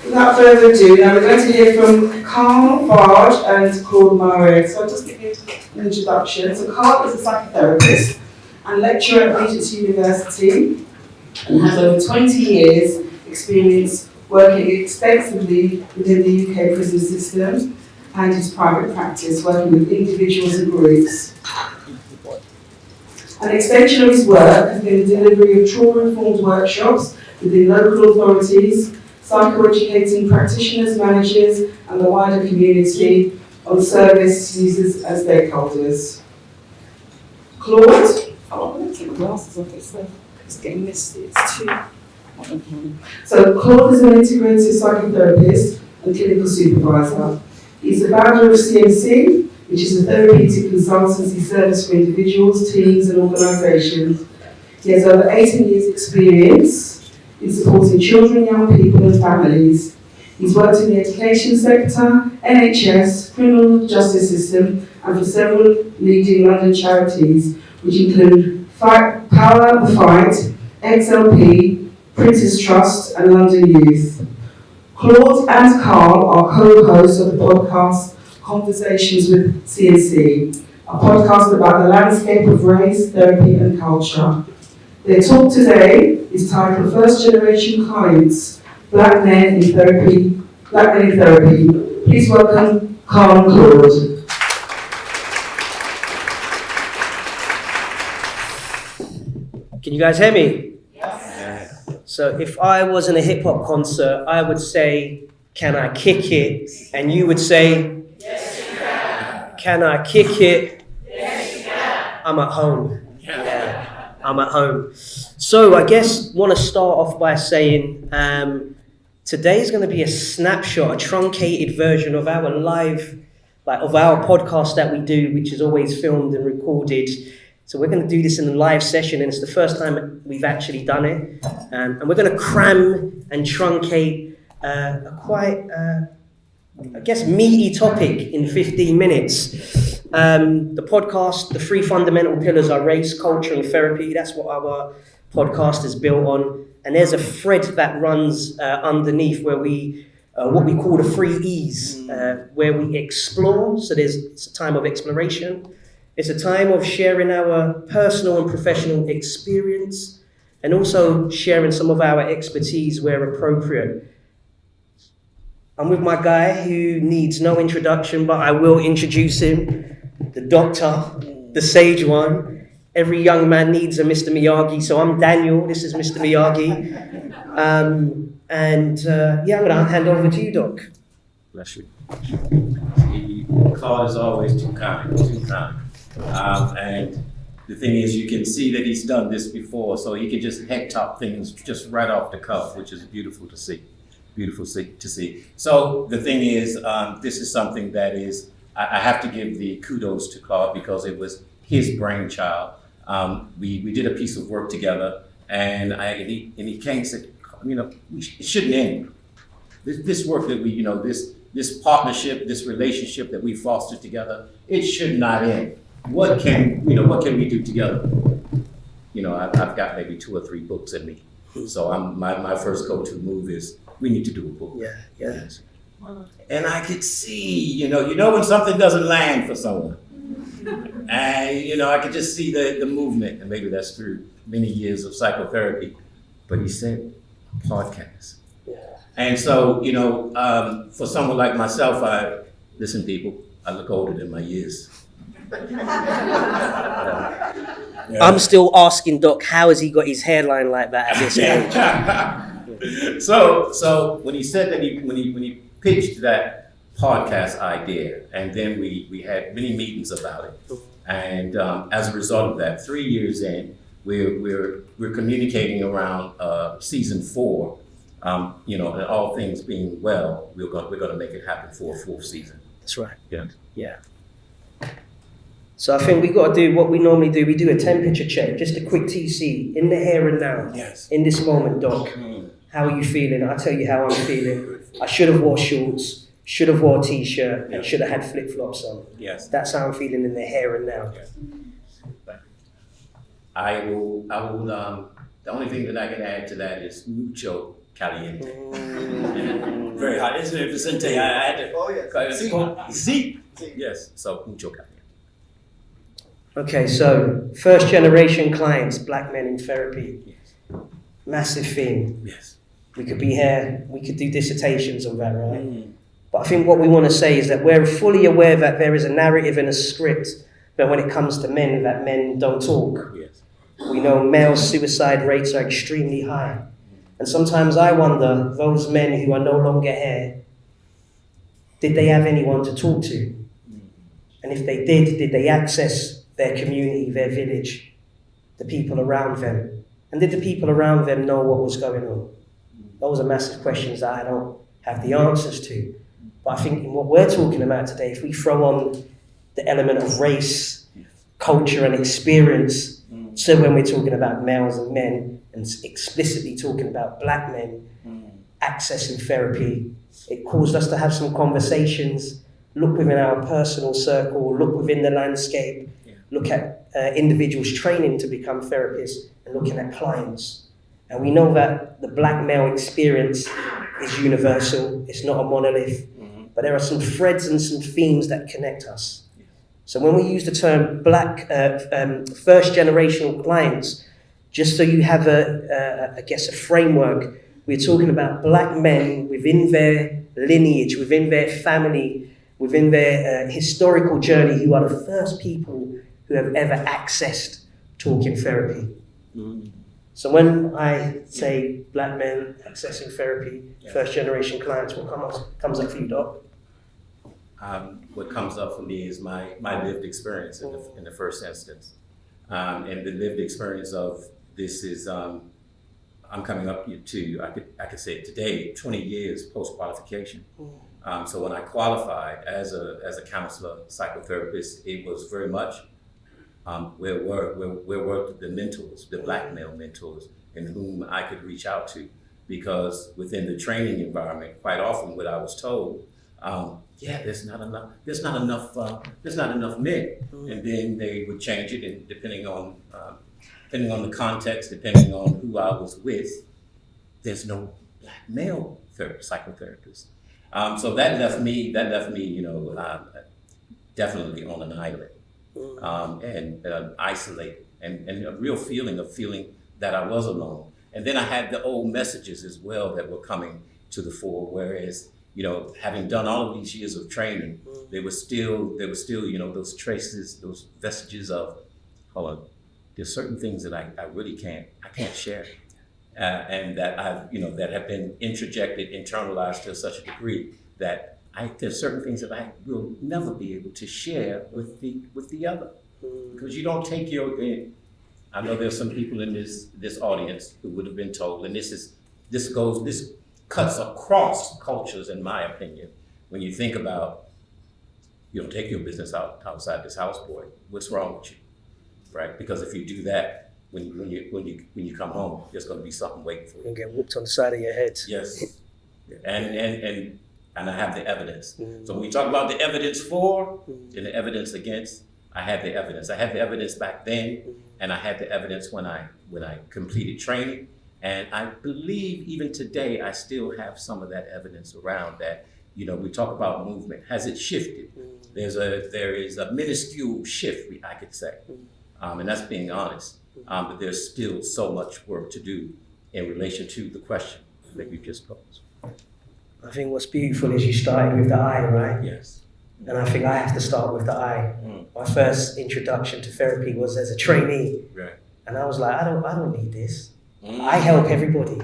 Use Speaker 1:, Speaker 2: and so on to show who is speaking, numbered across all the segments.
Speaker 1: Without further ado, now we're going to hear from Carl Bard and Claude Murray. So I'll just give you an introduction. So Carl is a psychotherapist and lecturer at Mentanoia University and has over 20 years experience working extensively within the UK prison system and his private practice, working with individuals and groups. An extension of his work has been the delivery of trauma-informed workshops within local authorities, psychoeducating practitioners, managers, and the wider community on service users and stakeholders. Claude, I'm going to take my glasses off, it's getting misty, it's too. So Claude is an integrated psychotherapist and clinical supervisor. He's the founder of C&C, which is a therapeutic consultancy service for individuals, teams and organisations. He has over 18 years experience in supporting children, young people and families. He's worked in the education sector, NHS, criminal justice system and for several leading London charities, which include Power the Fight, XLP, Prince's Trust and London Youth. Claude and Carl are co-hosts of the podcast Conversations with C&C, a podcast about the landscape of race, therapy and culture. Their talk today is titled First Generation Clients, Black Men in Therapy. Please welcome Carl and Claude.
Speaker 2: Can you guys hear me? So if I was in a hip hop concert, I would say, can I kick it? And you would say, yes, you can. Can I kick it? Yes, you can. I'm at home. Yeah, I'm at home. So I guess want to start off by saying today's going to be a snapshot, a truncated version of our live, of our podcast that we do, which is always filmed and recorded. So we're going to do this in a live session, and it's the first time we've actually done it. And we're going to cram and truncate a quite, I guess, meaty topic in 15 minutes. The podcast, the three fundamental pillars are race, culture, and therapy. That's what our podcast is built on. And there's a thread that runs underneath where we, what we call the 3 E's, where we explore. So it's a time of exploration. It's a time of sharing our personal and professional experience and also sharing some of our expertise where appropriate. I'm with my guy who needs no introduction, but I will introduce him, the doctor, the sage one. Every young man needs a Mr. Miyagi, so I'm Daniel, this is Mr. Miyagi. I'm going to hand over to you, Doc.
Speaker 3: Bless you. Claude is always too kind, too kind. And the thing is, you can see that he's done this before, so he can just head top things just right off the cuff, which is beautiful to see. Beautiful to see. So the thing is, this is something that is, I have to give the kudos to Claude because it was his brainchild. We did a piece of work together, and he came and said, it shouldn't end. This work that we, this partnership, this relationship that we fostered together, it should not end. What can we do together? I've got maybe 2 or 3 books in me. So my first go-to move is we need to do a book.
Speaker 2: Yeah.
Speaker 3: Yes. And I could see, when something doesn't land for someone. And, I could just see the movement, and maybe that's through many years of psychotherapy. But he said, podcast.
Speaker 2: Yeah.
Speaker 3: And so, for someone like myself, listen, people, I look older than my years.
Speaker 2: I'm still asking Doc, how has he got his hairline like that at this age?
Speaker 3: So when he said that when he pitched that podcast idea, and then we had many meetings about it, and as a result of that, 3 years in, we're communicating around season 4. And all things being well, we're going to make it happen for a 4th season.
Speaker 2: That's right.
Speaker 3: Yeah.
Speaker 2: So I think we've got to do what we normally do. We do a temperature check, just a quick TC, in the here and now.
Speaker 3: Yes.
Speaker 2: In this moment, Doc. How are you feeling? I'll tell you how I'm feeling. I should have wore shorts, should have wore a t-shirt, and should have had flip-flops on.
Speaker 3: Yes.
Speaker 2: That's how I'm feeling in the here and now.
Speaker 3: Yes. I will, the only thing that I can add to that is mucho caliente.
Speaker 2: Mm.
Speaker 3: Very hot, isn't it, Vicente? I had to.
Speaker 4: Oh, yes.
Speaker 3: See? Yes. So mucho caliente.
Speaker 2: Okay, so first generation clients, black men in therapy.
Speaker 3: Yes.
Speaker 2: Massive thing.
Speaker 3: Yes.
Speaker 2: We could be here, we could do dissertations on that, right?
Speaker 3: Mm.
Speaker 2: But I think what we want to say is that we're fully aware that there is a narrative and a script that when it comes to men, that men don't talk.
Speaker 3: Yes.
Speaker 2: We know male suicide rates are extremely high. And sometimes I wonder, those men who are no longer here, did they have anyone to talk to? And if they did they access their community, their village, the people around them? And did the people around them know what was going on? Those are massive questions that I don't have the answers to. But I think in what we're talking about today, if we throw on the element of race, culture and experience, so when we're talking about males and men, and explicitly talking about black men accessing therapy, it caused us to have some conversations, look within our personal circle, look within the landscape, look at individuals training to become therapists, and looking at clients. And we know that the black male experience is universal, it's not a monolith, but there are some threads and some themes that connect us. So when we use the term black first generational clients, just so you have a framework, we're talking about black men within their lineage, within their family, within their historical journey, who are the first people who have ever accessed talking therapy. So when I say black men accessing therapy, first generation clients, what comes up for you, Doc?
Speaker 3: What comes up for me is my lived experience in the first instance. And the lived experience of this is, I'm coming up to, I could say today, 20 years post-qualification. So when I qualified as a counselor, psychotherapist, it was very much where were the mentors, the black male mentors, in whom I could reach out to, because within the training environment, quite often what I was told, there's not enough men, and then they would change it, and depending on the context, depending on who I was with, there's no black male psychotherapist. So that left me, definitely on an island. And isolated, and a real feeling that I was alone. And then I had the old messages as well that were coming to the fore, whereas, having done all of these years of training, there was still, those traces, those vestiges of, hold on, there's certain things that I really can't share. And that that have been internalized to such a degree that there's certain things that I will never be able to share with the other, because you don't take I know there's some people in this audience who would have been told, and this cuts across cultures, in my opinion. When you think about, take your business outside this house, boy, what's wrong with you, right? Because if you do that, when you come home, there's going to be something waiting for you.
Speaker 2: You'll get whooped on the side of your head.
Speaker 3: Yes, and I have the evidence. So when we talk about the evidence for and the evidence against, I have the evidence. I had the evidence back then, and I had the evidence when I completed training. And I believe even today, I still have some of that evidence around that. We talk about movement. Has it shifted? There is a minuscule shift, I could say, and that's being honest. But there's still so much work to do in relation to the question that you just posed.
Speaker 2: I think what's beautiful is you started with the I, right?
Speaker 3: Yes.
Speaker 2: And I think I have to start with the I. My first introduction to therapy was as a trainee.
Speaker 3: Right.
Speaker 2: And I was like, I don't need this. I help everybody.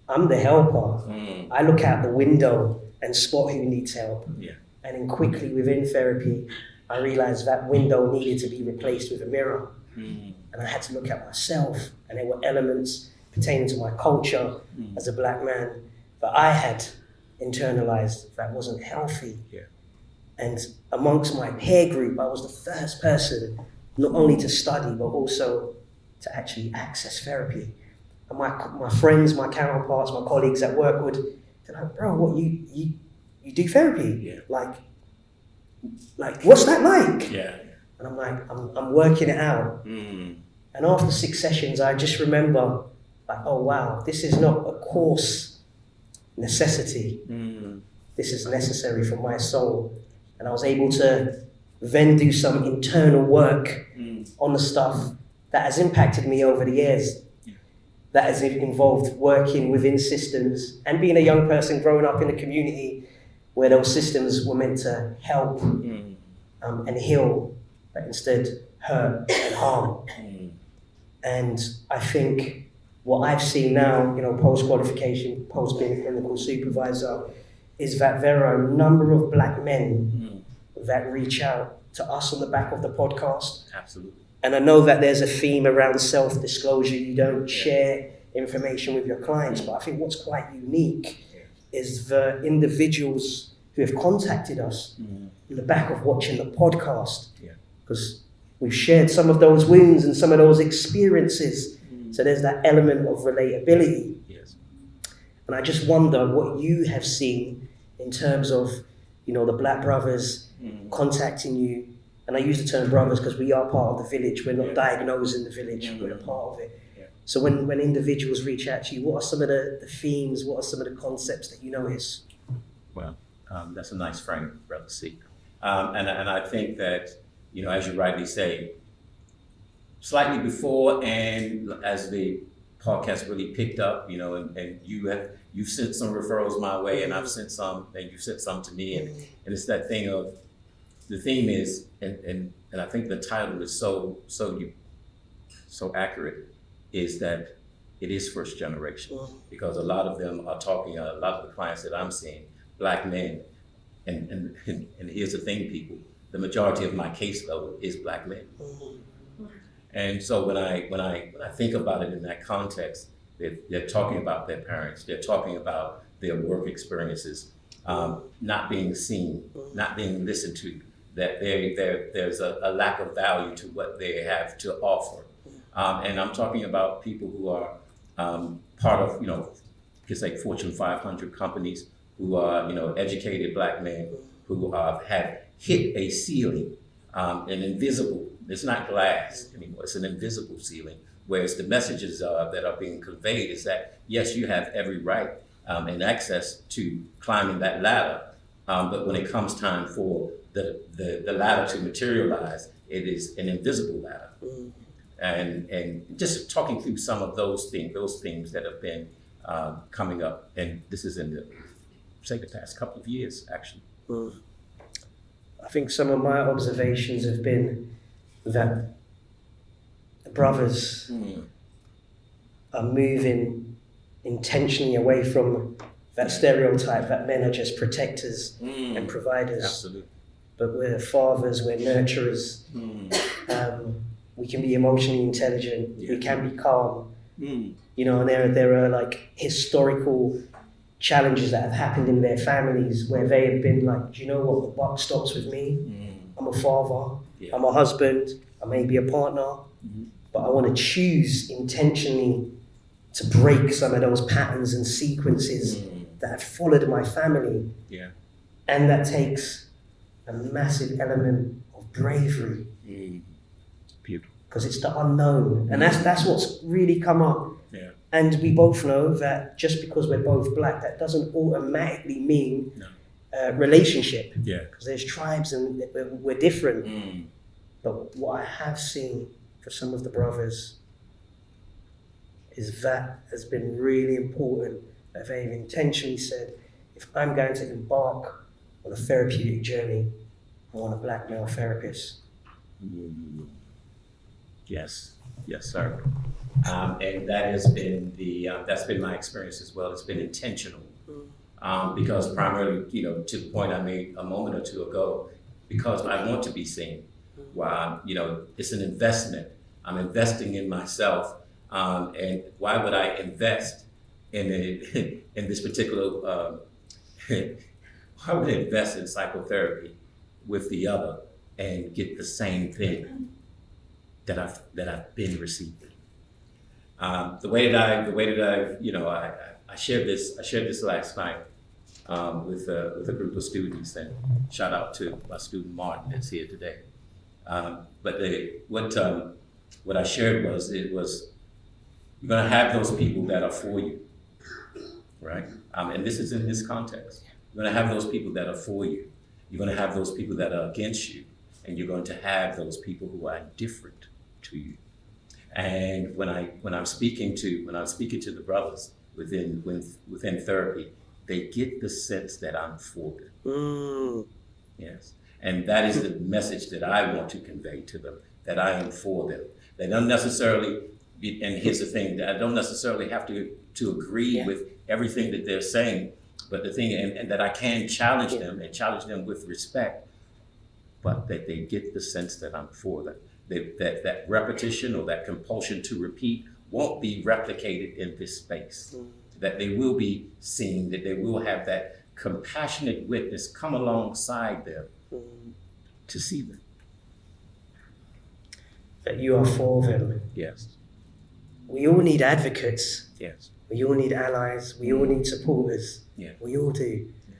Speaker 2: I'm the helper. I look out the window and spot who needs help.
Speaker 3: Yeah.
Speaker 2: And then quickly within therapy, I realized that window needed to be replaced with a mirror. And I had to look at myself, and there were elements pertaining to my culture as a black man that I had internalized that wasn't healthy.
Speaker 3: Yeah.
Speaker 2: And amongst my peer group, I was the first person not only to study, but also to actually access therapy. And my friends, my counterparts, my colleagues at work they're like, bro, what, you do therapy?
Speaker 3: Yeah.
Speaker 2: Like, what's that like?
Speaker 3: Yeah.
Speaker 2: And I'm like, I'm working it out. And after 6 sessions, I just remember, like, oh wow, this is not a course necessity. This is necessary for my soul. And I was able to then do some internal work on the stuff that has impacted me over the years. That has involved working within systems and being a young person growing up in a community where those systems were meant to help and heal, but instead hurt and harm. And I think what I've seen now, post-qualification, post-being a clinical supervisor, is that there are a number of black men that reach out to us on the back of the podcast.
Speaker 3: Absolutely.
Speaker 2: And I know that there's a theme around self-disclosure. You don't share information with your clients, but I think what's quite unique is the individuals who have contacted us on the back of watching the podcast. Because we've shared some of those wounds and some of those experiences. So there's that element of relatability. And I just wonder what you have seen in terms of, the black brothers contacting you. And I use the term brothers because we are part of the village. We're not diagnosed in the village, we're a part of it. So when individuals reach out to you, what are some of the themes, what are some of the concepts that you notice?
Speaker 3: Well, that's a nice frame, Brother C. And I think that, as you rightly say, slightly before and as the podcast really picked up, and you've sent some referrals my way, and I've sent some, and you've sent some to me, and it's that thing of, the theme is, and I think the title is so accurate, is that it is first generation, because a lot of them are talking, a lot of the clients that I'm seeing, black men, and here's the thing, people, the majority of my caseload is black men. And so when I think about it in that context, they're talking about their parents, they're talking about their work experiences, not being seen, not being listened to, that there's a lack of value to what they have to offer. And I'm talking about people who are part of, just like Fortune 500 companies, who are, educated black men who have hit a ceiling, an invisible, it's not glass anymore, it's an invisible ceiling, whereas the messages that are being conveyed is that, yes, you have every right and access to climbing that ladder, but when it comes time for the ladder to materialize, it is an invisible ladder. And just talking through some of those themes that have been coming up, and this is in the past couple of years, actually.
Speaker 2: I think some of my observations have been that the brothers are moving intentionally away from that stereotype that men are just protectors and providers.
Speaker 3: Absolutely.
Speaker 2: But we're fathers, we're nurturers. We can be emotionally intelligent, we can be calm. And there are like historical challenges that have happened in their families where they have been like, do you know what, the buck stops with me. I'm a father, I'm a husband, I may be a partner, but I want to choose intentionally to break some of those patterns and sequences that have followed my family. And that takes a massive element of bravery.
Speaker 3: Beautiful.
Speaker 2: Because it's the unknown. And that's what's really come up. And we both know that just because we're both black, that doesn't automatically mean relationship. Because there's tribes and we're different. But what I have seen for some of the brothers is that has been really important. That they've intentionally said, if I'm going to embark on a therapeutic journey, I want a black male therapist.
Speaker 3: Yes, sir. And that has been that's been my experience as well. It's been intentional, because primarily, to the point I made a moment or two ago, because I want to be seen. Why, it's an investment. I'm investing in myself, and why would I invest in this particular? Why would I invest in psychotherapy with the other and get the same thing that I've been receiving? The way that I shared this last night with a group of students, and shout out to my student Martin that's here today. But what I shared was, you're gonna have those people that are for you, right? And this is in this context. You're going to have those people that are for you. You're going to have those people that are against you, and you're going to have those people who are different to you. And when I'm speaking to the brothers within therapy, they get the sense that I'm for them. Yes, and that is the message that I want to convey to them, that I am for them. They don't necessarily, and here's the thing, that I don't necessarily have to agree with everything that they're saying, but the thing, and that I can challenge them and challenge them with respect, but that they get the sense that I'm for them. That repetition or that compulsion to repeat won't be replicated in this space. That they will be seen, that they will have that compassionate witness come alongside them to see them.
Speaker 2: That you are for them.
Speaker 3: Yes.
Speaker 2: We all need advocates.
Speaker 3: Yes.
Speaker 2: We all need allies. We all need supporters.
Speaker 3: Yeah.
Speaker 2: We all do.
Speaker 3: Yeah.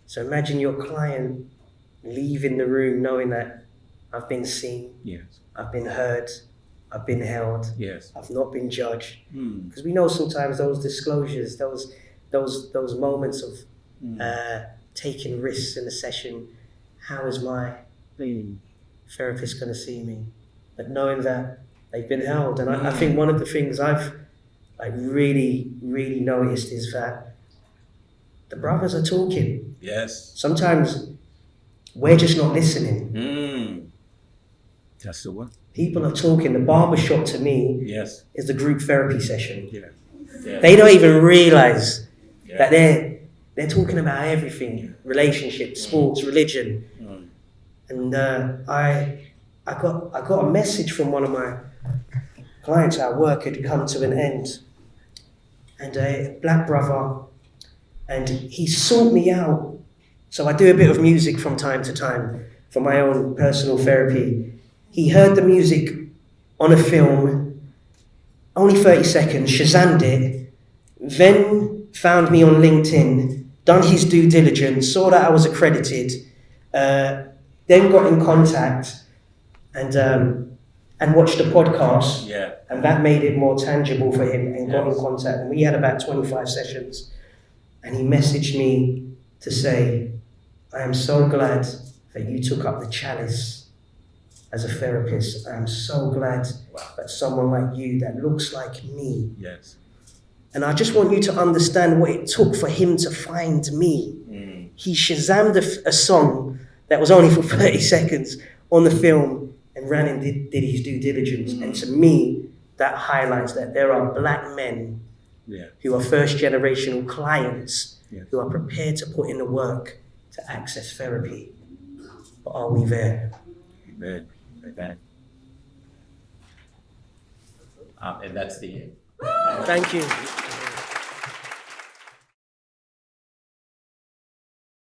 Speaker 2: So imagine your client leaving the room knowing that I've been seen,
Speaker 3: Yes.
Speaker 2: I've been heard, I've been held,
Speaker 3: Yes.
Speaker 2: I've not been judged. Because we know sometimes those disclosures, those moments of taking risks in a session, how is my therapist going to see me? But knowing that they've been held. And I think one of the things I've really noticed is that the brothers are talking.
Speaker 3: Yes.
Speaker 2: Sometimes we're just not listening.
Speaker 3: That's the one.
Speaker 2: People are talking. The barbershop to me
Speaker 3: Yes.
Speaker 2: is the group therapy session.
Speaker 3: Yeah. Yeah.
Speaker 2: They don't even realize that they're talking about everything: relationships, sports, religion. And I got a message from one of my clients at work had come to an end, and a black brother, and he sought me out. So I do a bit of music from time to time for my own personal therapy. He heard the music on a film, only 30 seconds, Shazammed it, then found me on LinkedIn, done his due diligence, saw that I was accredited, then got in contact and watched the podcast.
Speaker 3: Yeah.
Speaker 2: And that made it more tangible for him, and got in contact. And we had about 25 sessions. And he messaged me to say, I am so glad that you took up the chalice as a therapist. I am so glad that someone like you that looks like me.
Speaker 3: Yes.
Speaker 2: And I just want you to understand what it took for him to find me. He Shazammed a song that was only for 30 seconds on the film and ran and did his due diligence. And to me, that highlights that there are black men who are first generational clients who are prepared to put in the work to access therapy. But are we there?
Speaker 3: Amen. Amen. And that's the end.
Speaker 2: Thank you.